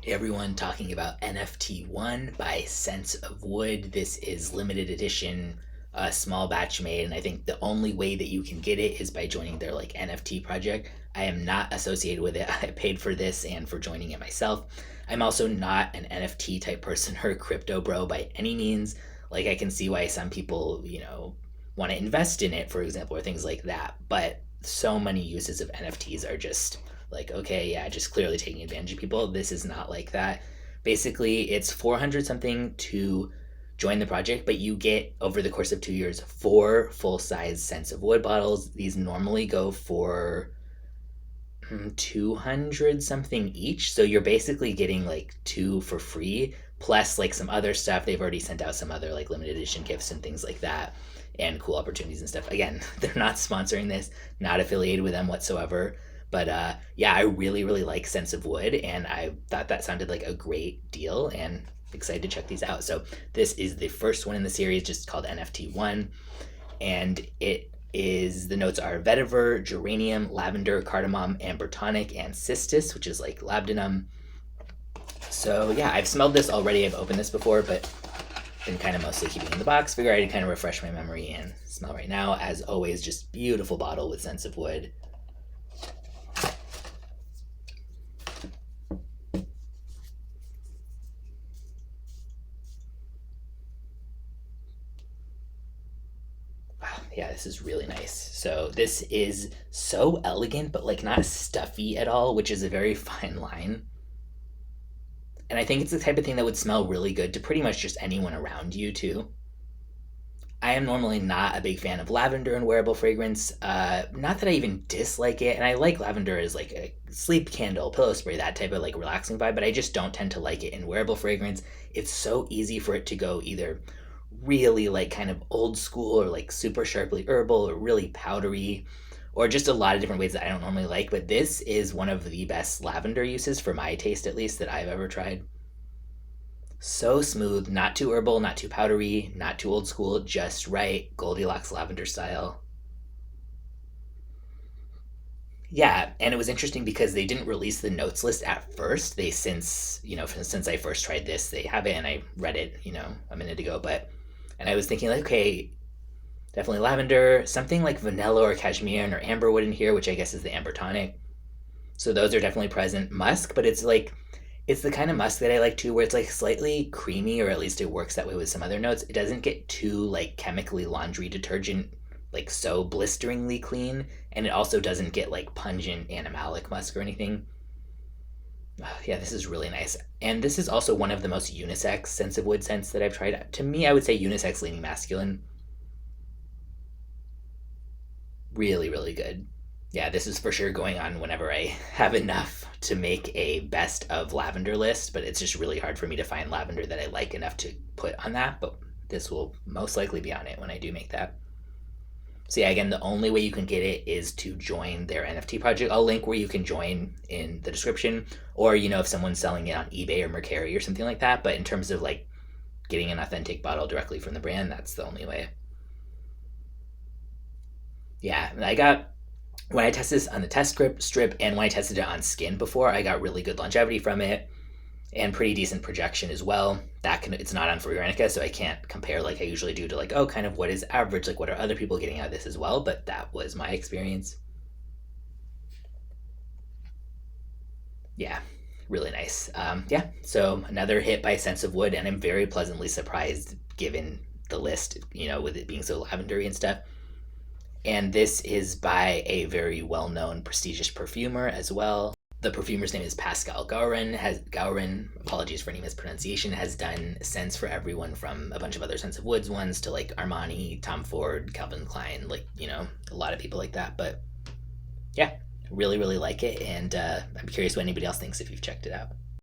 Hey everyone, talking about NFT1 by Sense of Wood. This is limited edition, small batch made, and I think the only way that you can get it is by joining their like NFT project. I am not associated with it. I paid for this and for joining it myself. I'm also not an NFT type person or a crypto bro by any means. Like I can see why some people, want to invest in it, for example, or things like that. But so many uses of NFTs are just like, okay, yeah, just clearly taking advantage of people. This is not like that. Basically, it's 400 something to join the project, but you get over the course of 2 years 4 full-size Sense of Wood bottles. These normally go for 200 something each, so you're basically getting like two for free, plus like some other stuff. They've already sent out some other like limited edition gifts and things like that, and cool opportunities and stuff. Again, they're not sponsoring this, not affiliated with them whatsoever. But yeah, I really, really like Sense of Wood, and I thought that sounded like a great deal, and excited to check these out. So this is the first one in the series, just called NFT1, and the notes are vetiver, geranium, lavender, cardamom, ambertonic, and cistus, which is like labdanum. So yeah, I've smelled this already. I've opened this before, but been kind of mostly keeping it in the box. Figure I'd kind of refresh my memory and smell right now. As always, just beautiful bottle with Sense of Wood. Yeah, this is really nice. So this is so elegant, but like not stuffy at all, which is a very fine line. And I think it's the type of thing that would smell really good to pretty much just anyone around you too. I am normally not a big fan of lavender and wearable fragrance. Not that I even dislike it, and I like lavender as like a sleep candle, pillow spray, that type of like relaxing vibe. But I just don't tend to like it in wearable fragrance. It's so easy for it to go either really like kind of old school or like super sharply herbal or really powdery, or just a lot of different ways that I don't normally like. But this is one of the best lavender uses for my taste, at least, that I've ever tried. So smooth, not too herbal, not too powdery, not too old school, just right, Goldilocks lavender style. Yeah, and it was interesting because they didn't release the notes list at first. They since, since I first tried this, they have it, and I read it, a minute ago. And I was thinking like, okay, definitely lavender, something like vanilla or cashmere or amberwood in here, which I guess is the ambertonic. So those are definitely present. Musk, but it's the kind of musk that I like too, where it's like slightly creamy, or at least it works that way with some other notes. It doesn't get too like chemically laundry detergent, like so blisteringly clean, and it also doesn't get like pungent animalic musk or anything. Yeah, this is really nice. And this is also one of the most unisex Sense of Wood scents that I've tried. To me, I would say unisex leaning masculine. Really, really good. Yeah, this is for sure going on whenever I have enough to make a best of lavender list, but it's just really hard for me to find lavender that I like enough to put on that, but this will most likely be on it when I do make that. So yeah, again, the only way you can get it is to join their NFT project. I'll link where you can join in the description, or if someone's selling it on eBay or Mercari or something like that. But in terms of like getting an authentic bottle directly from the brand, that's the only way. Yeah, when I tested this on the test strip and when I tested it on skin before, I got really good longevity from it and pretty decent projection as well. It's not on for Uranica, so I can't compare like I usually do to like, oh, kind of what is average, like what are other people getting out of this as well. But that was my experience. Yeah, really nice. Yeah, so another hit by Sense of Wood, and I'm very pleasantly surprised given the list, with it being so lavendery and stuff. And this is by a very well-known, prestigious perfumer as well. The perfumer's name is Pascal Gaurin. Apologies for any mispronunciation, has done scents for everyone from a bunch of other Sense of Woods ones to like Armani, Tom Ford, Calvin Klein, like, a lot of people like that. But yeah, really, really like it. And I'm curious what anybody else thinks if you've checked it out.